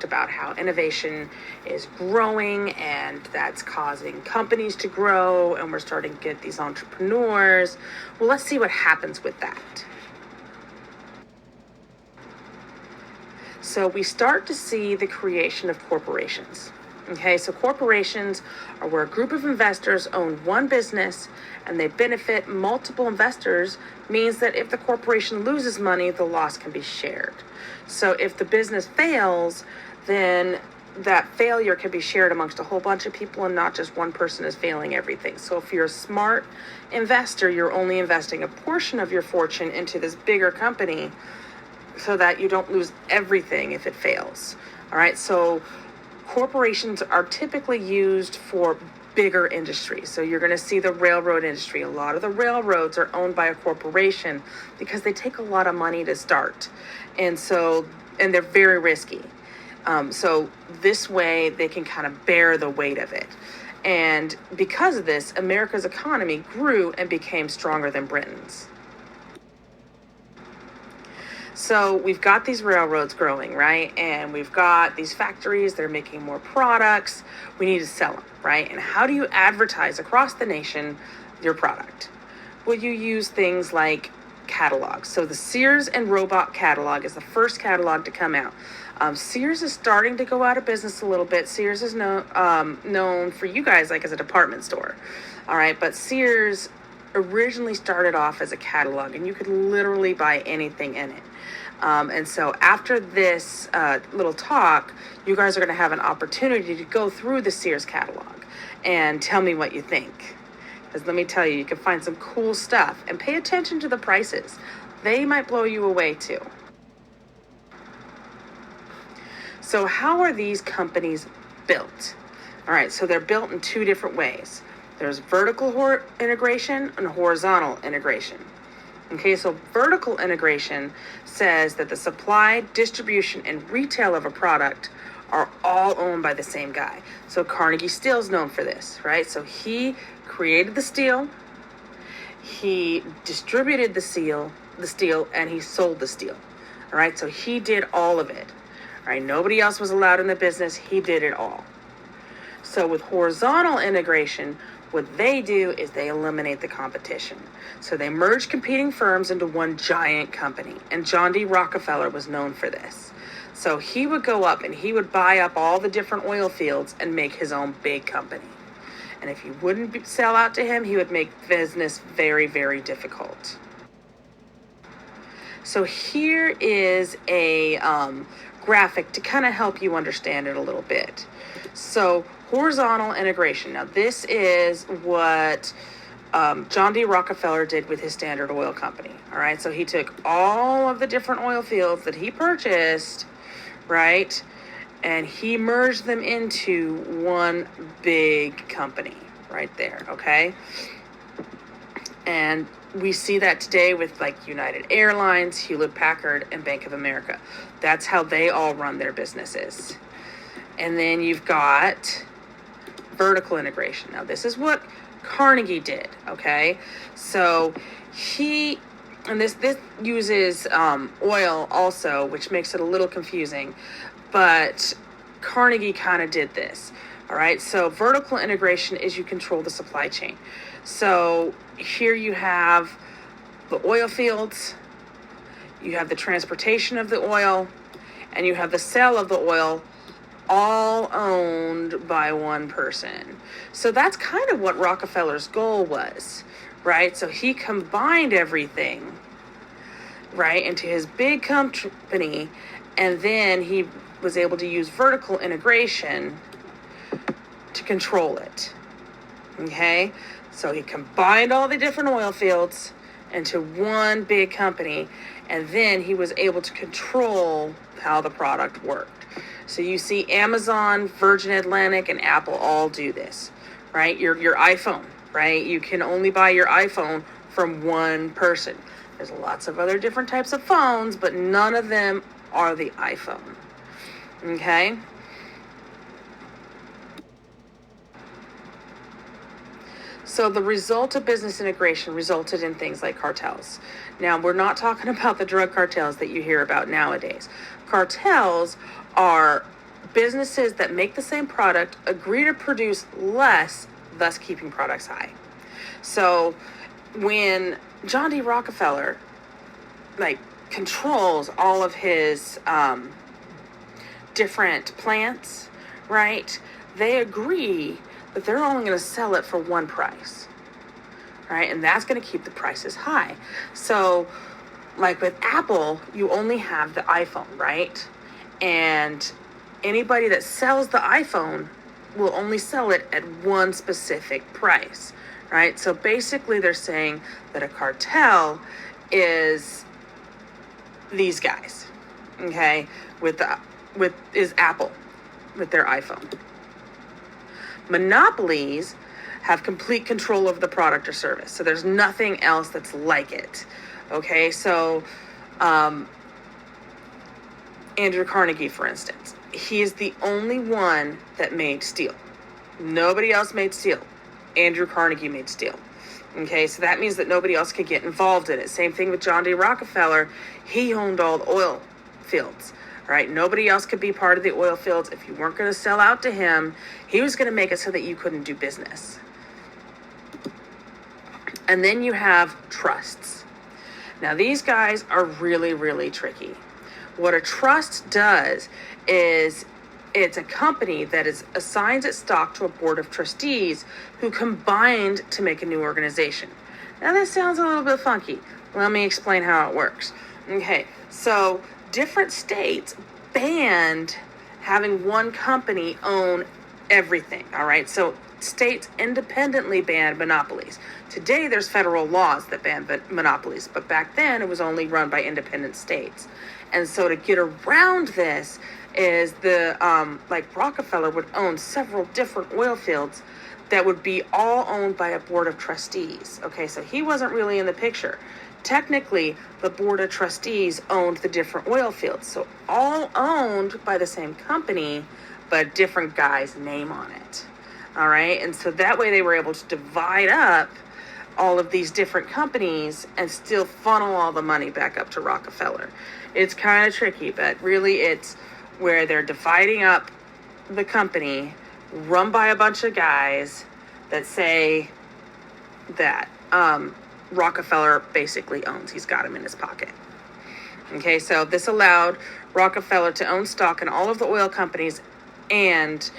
about how innovation is growing and that's causing companies to grow, and we're starting to get these entrepreneurs. Well, let's see what happens with that. So we start to see the creation of corporations. Okay, so corporations are where a group of investors own one business and they benefit multiple investors, means that if the corporation loses money, the loss can be shared. So if the business fails, then that failure can be shared amongst a whole bunch of people and not just one person is failing everything. So if you're a smart investor, you're only investing a portion of your fortune into this bigger company so that you don't lose everything if it fails. All right, so corporations are typically used for bigger industries. So you're going to see the railroad industry. A lot of the railroads are owned by a corporation because they take a lot of money to start. And they're very risky. So this way they can kind of bear the weight of it. And because of this, America's economy grew and became stronger than Britain's. So we've got these railroads growing, right? And we've got these factories, they're making more products. We need to sell them, right? And how do you advertise across the nation your product? Well, you use things like catalogs. So the Sears and Roebuck catalog is the first catalog to come out. Sears is starting to go out of business a little bit. Sears is known for you guys like as a department store. All right, but Sears originally started off as a catalog and you could literally buy anything in it. And so after this little talk, you guys are going to have an opportunity to go through the Sears catalog and tell me what you think. Because let me tell you, you can find some cool stuff, and pay attention to the prices. They might blow you away too. So how are these companies built? All right, so they're built in two different ways. There's vertical integration and horizontal integration. Okay, so vertical integration says that the supply, distribution, and retail of a product are all owned by the same guy. So Carnegie Steel's known for this, right? So he created the steel, he distributed the steel, and he sold the steel. All right, so he did all of it. All right, nobody else was allowed in the business. He did it all. So with horizontal integration, what they do is they eliminate the competition. So they merge competing firms into one giant company. And John D. Rockefeller was known for this. So he would go up and he would buy up all the different oil fields and make his own big company. And if you wouldn't sell out to him, he would make business very, very difficult. So here is a graphic to kind of help you understand it a little bit. So horizontal integration. Now this is what John D. Rockefeller did with his Standard Oil Company. All right, so he took all of the different oil fields that he purchased, right, and he merged them into one big company right there, okay? And we see that today with like United Airlines, Hewlett Packard, and Bank of America. That's how they all run their businesses. And then you've got vertical integration. Now this is what Carnegie did, okay? So this uses oil also, which makes it a little confusing, but Carnegie kind of did this. All right, so vertical integration is you control the supply chain. So here you have the oil fields, you have the transportation of the oil, and you have the sale of the oil, all owned by one person. So that's kind of what Rockefeller's goal was, right? So he combined everything, right, into his big company, and then he was able to use vertical integration to control it. Okay? So he combined all the different oil fields into one big company, and then he was able to control how the product worked. So you see Amazon, Virgin Atlantic, and Apple all do this, right? Your iPhone, right? You can only buy your iPhone from one person. There's lots of other different types of phones, but none of them are the iPhone, okay? So the result of business integration resulted in things like cartels. Now, we're not talking about the drug cartels that you hear about nowadays. Cartels are businesses that make the same product agree to produce less, thus keeping products high. So when John D. Rockefeller controls all of his different plants, right? They agree that they're only going to sell it for one price, right? And that's going to keep the prices high. So like with Apple, you only have the iPhone, right? And anybody that sells the iPhone will only sell it at one specific price, right? So basically they're saying that a cartel is these guys, okay, with Apple with their iPhone. Monopolies have complete control over the product or service. So there's nothing else that's like it. Okay, so Andrew Carnegie, for instance, he is the only one that made steel. Nobody else made steel. Andrew Carnegie made steel. Okay, so that means that nobody else could get involved in it. Same thing with John D. Rockefeller. He owned all the oil fields, right? Nobody else could be part of the oil fields. If you weren't going to sell out to him, he was going to make it so that you couldn't do business. And then you have trusts. Now, these guys are really, really tricky. What a trust does is it's a company that assigns its stock to a board of trustees who combined to make a new organization. Now, this sounds a little bit funky. Let me explain how it works. Okay, so different states banned having one company own everything, all right? So states independently banned monopolies. Today, there's federal laws that ban monopolies, but back then, it was only run by independent states. And so to get around this is Rockefeller would own several different oil fields that would be all owned by a board of trustees. Okay, so he wasn't really in the picture. Technically, the board of trustees owned the different oil fields. So all owned by the same company, but different guy's name on it. All right, and so that way they were able to divide up all of these different companies and still funnel all the money back up to Rockefeller. It's kind of tricky, but really it's where they're dividing up the company run by a bunch of guys that say that Rockefeller basically owns. He's got him in his pocket. Okay, so this allowed Rockefeller to own stock in all of the oil companies, and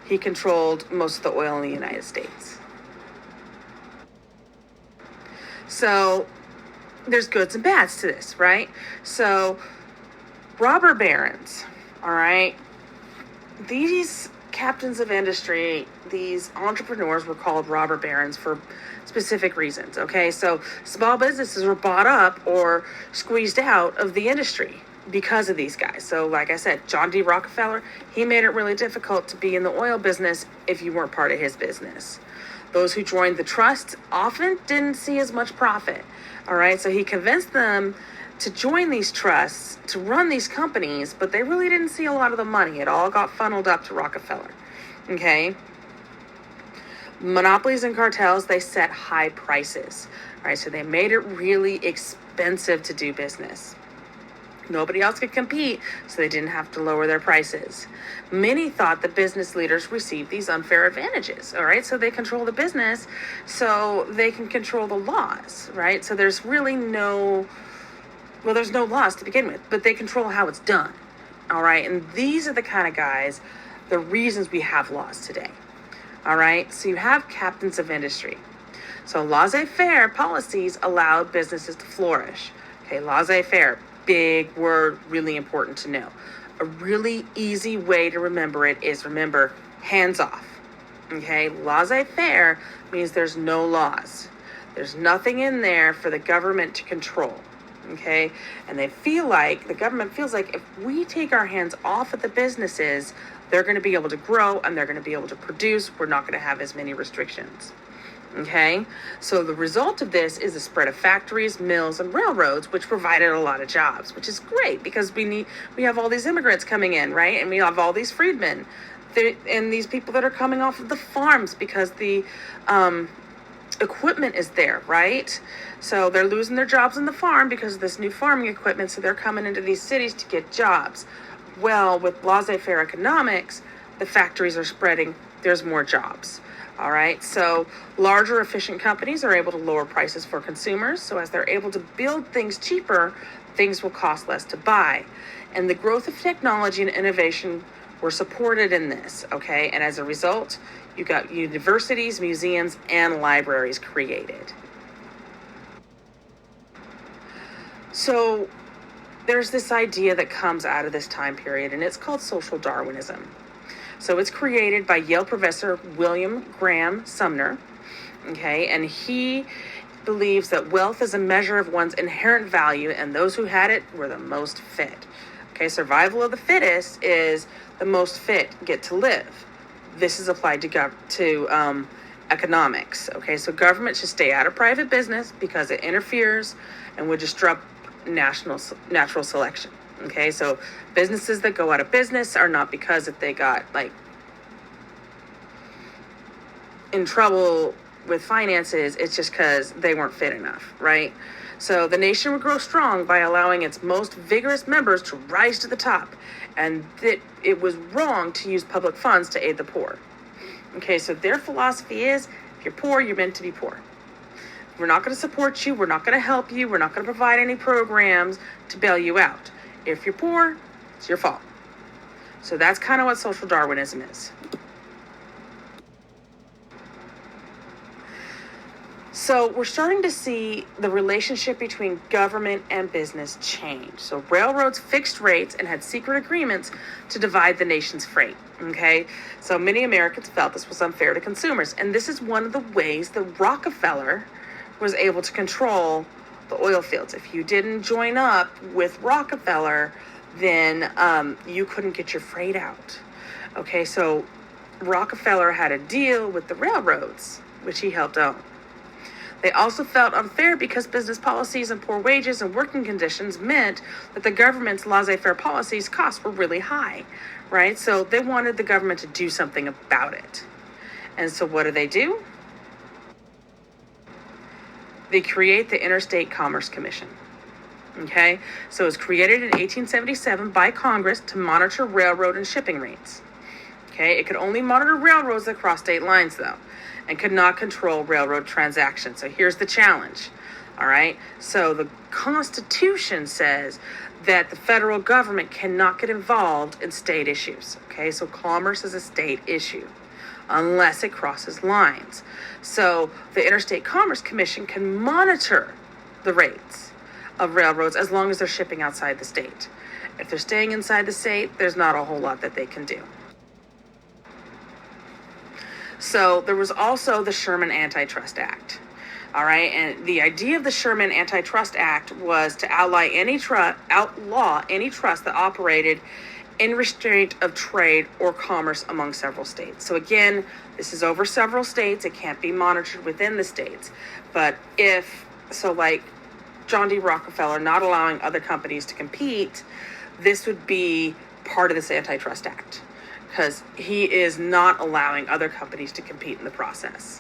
he controlled most of the oil in the United States. So there's goods and bads to this, right? So robber barons, all right? These captains of industry, these entrepreneurs were called robber barons for specific reasons, okay? So small businesses were bought up or squeezed out of the industry because of these guys. So like I said, John D. Rockefeller, he made it really difficult to be in the oil business if you weren't part of his business. Those who joined the trusts often didn't see as much profit, all right? So he convinced them to join these trusts, to run these companies, but they really didn't see a lot of the money. It all got funneled up to Rockefeller, okay? Monopolies and cartels, they set high prices, right? So they made it really expensive to do business. Nobody else could compete, so they didn't have to lower their prices. Many thought the business leaders received these unfair advantages, all right? So they control the business, so they can control the laws, right? So there's really there's no laws to begin with, but they control how it's done, all right? And these are the kind of guys, the reasons we have laws today, all right? So you have captains of industry. So laissez-faire policies allowed businesses to flourish. Okay, laissez-faire, big word, really important to know. A really easy way to remember it is, remember, hands off. Okay, laissez-faire means there's no laws. There's nothing in there for the government to control. Okay, and the government feels like if we take our hands off of the businesses, they're going to be able to grow and they're going to be able to produce. We're not going to have as many restrictions. Okay, so the result of this is the spread of factories, mills, and railroads, which provided a lot of jobs, which is great because we have all these immigrants coming in, right? And we have all these freedmen and these people that are coming off of the farms because the equipment is there, right? So they're losing their jobs on the farm because of this new farming equipment. So they're coming into these cities to get jobs. Well, with laissez-faire economics, the factories are spreading, there's more jobs. All right, so larger, efficient companies are able to lower prices for consumers. So, as they're able to build things cheaper, things will cost less to buy. And the growth of technology and innovation were supported in this, okay? And as a result, you got universities, museums, and libraries created. So, there's this idea that comes out of this time period, and it's called social Darwinism. So it's created by Yale professor William Graham Sumner, okay, and he believes that wealth is a measure of one's inherent value, and those who had it were the most fit. Okay, survival of the fittest is the most fit get to live. This is applied to economics. Okay, so government should stay out of private business because it interferes and would disrupt natural selection. Okay, so businesses that go out of business are not because if they got like in trouble with finances, it's just because they weren't fit enough, right? So the nation would grow strong by allowing its most vigorous members to rise to the top, and that it was wrong to use public funds to aid the poor. Okay, so their philosophy is, if you're poor, you're meant to be poor. We're not going to support you, we're not going to help you, we're not going to provide any programs to bail you out. If you're poor, it's your fault. So that's kind of what social Darwinism is. So we're starting to see the relationship between government and business change. So railroads fixed rates and had secret agreements to divide the nation's freight. Okay, so many Americans felt this was unfair to consumers. And this is one of the ways that Rockefeller was able to control the oil fields. If you didn't join up with Rockefeller, then you couldn't get your freight out. Okay, so Rockefeller had a deal with the railroads, which he helped own. They also felt unfair because business policies and poor wages and working conditions meant that the government's laissez-faire policies costs were really high, right? So they wanted the government to do something about it. And so what do? They create the Interstate Commerce Commission. Okay, so it was created in 1877 by Congress to monitor railroad and shipping rates. Okay, it could only monitor railroads that cross state lines, though, and could not control railroad transactions. So here's the challenge. All right, so the Constitution says that the federal government cannot get involved in state issues. Okay, so commerce is a state issue unless it crosses lines. So the Interstate Commerce Commission can monitor the rates of railroads as long as they're shipping outside the state. If they're staying inside the state, there's not a whole lot that they can do. So there was also the Sherman Antitrust Act. All right, and the idea of the Sherman Antitrust Act was to outlaw any trust that operated in restraint of trade or commerce among several states. So again, this is over several states. It can't be monitored within the states. But like John D. Rockefeller not allowing other companies to compete, this would be part of this Antitrust Act because he is not allowing other companies to compete in the process.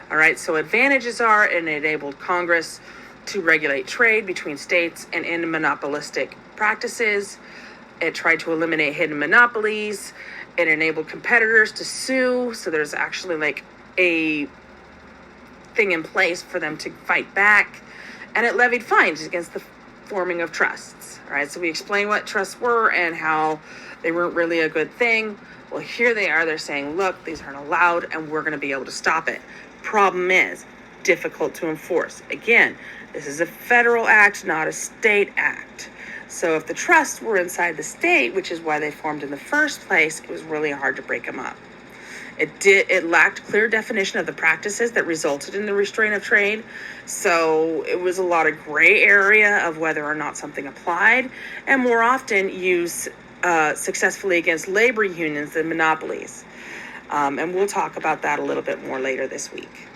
All right, so advantages are it enabled Congress to regulate trade between states and in monopolistic practices. It tried to eliminate hidden monopolies. It enabled competitors to sue. So there's actually like a thing in place for them to fight back. And it levied fines against the forming of trusts. All right, so we explained what trusts were and how they weren't really a good thing. Well, here they are. They're saying, look, these aren't allowed and we're going to be able to stop it. Problem is, difficult to enforce. Again, this is a federal act, not a state act. So if the trusts were inside the state, which is why they formed in the first place, it was really hard to break them up. It lacked clear definition of the practices that resulted in the restraint of trade. So it was a lot of gray area of whether or not something applied, and more often used successfully against labor unions than monopolies. And we'll talk about that a little bit more later this week.